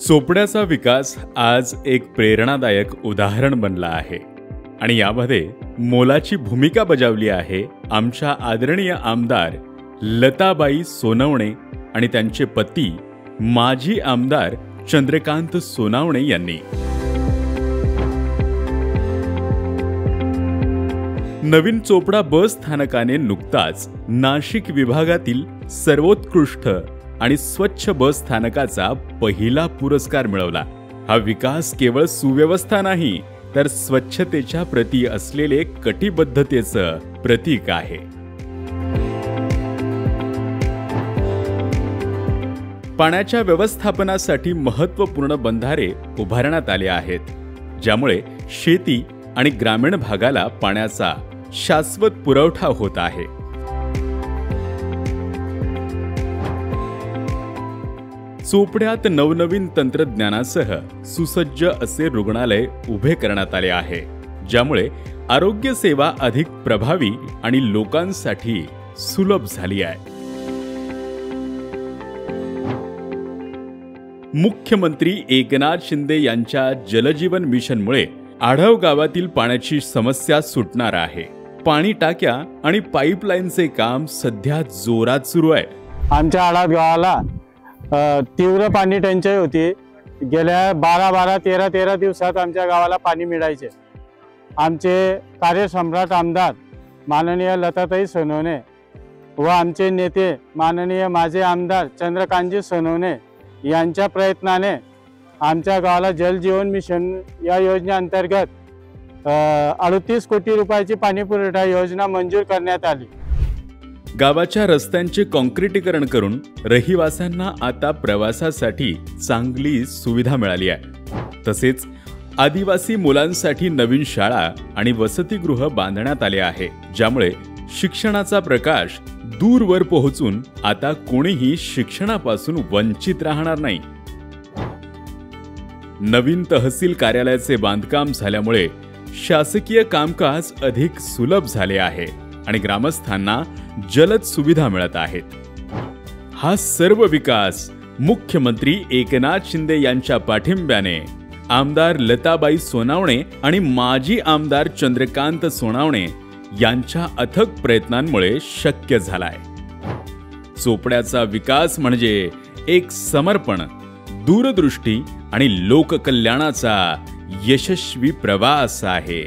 चोपड्याचा विकास आज एक प्रेरणादायक उदाहरण बनला आहे आणि यामध्ये मोलाची भूमिका बजावली आहे आमच्या आदरणीय आमदार लताबाई सोनवणे आणि त्यांचे पती माजी आमदार चंद्रकांत सोनवणे यांनी। नवीन चोपडा बस स्थानकाने नुकताच नाशिक विभागातील सर्वोत्कृष्ट आणि स्वच्छ बस स्थानकाचा पहिला पुरस्कार मिळवला। हा विकास केवळ सुव्यवस्था नाही तर स्वच्छतेच्या प्रती असलेले कटिबद्धतेचं प्रतीक आहे। पाण्याच्या व्यवस्थापनासाठी महत्त्वपूर्ण बंधारे उभारण्यात आले आहेत, ज्यामुळे शेती आणि ग्रामीण भागाला पाण्याचा शाश्वत पुरवठा होत आहे। चोपड्यात नवनवीन तंत्रज्ञानासह सुसज्ज असे रुग्णालय उभे करण्यात आले आहे, ज्यामुळे आरोग्य सेवा अधिक प्रभावी आणि लोकांसाठी सुलभ झाली आहे। मुख्यमंत्री एकनाथ शिंदे यांच्या जलजीवन मिशनमुळे आढाव गावातील पाण्याची समस्या सुटणार आहे। पाणी टाक्या आणि पाईपलाईनचे काम सध्या जोरात सुरू आहे। आमच्या आढाव गावाला तीव्र पाणी टंचाई होती। गेल्या 12-13 दिवसात आमच्या गावाला पाणी मिळायचे। आमचे कार्यसम्राट आमदार माननीय लताताई सोनवणे व आमचे नेते माननीय माजी आमदार चंद्रकांतजी सोनवणे यांच्या प्रयत्नाने आमच्या गावाला जल जीवन मिशन या योजनेअंतर्गत 38 कोटी रुपयाची पाणी पुरवठा योजना मंजूर करण्यात आली। गावाच्या रस्त्यांचे काँक्रिटीकरण करून रहिवाशांना आता प्रवासासाठी चांगली सुविधा मिळाली आहे। तसेच आदिवासी मुलांसाठी नवीन शाळा आणि वसतिगृह बांधण्यात आले आहे, ज्यामुळे शिक्षणाचा प्रकाश दूरवर पोहोचून आता कोणीही शिक्षणापासून वंचित राहणार नाही। नवीन तहसील कार्यालयाचे बांधकाम झाल्यामुळे शासकीय कामकाज अधिक सुलभ झाले आहे आणि ग्रामस्थांना जलद सुविधा मिळत आहेत। हा सर्व विकास मुख्यमंत्री एकनाथ शिंदे यांच्या पाठिंब्याने आमदार लताबाई सोनवणे आणि माजी आमदार चंद्रकांत सोनवणे यांच्या अथक प्रयत्नांमुळे शक्य झालाय। चोपड्याचा विकास म्हणजे एक समर्पण, दूरदृष्टी आणि लोककल्याणाचा यशस्वी प्रवास आहे।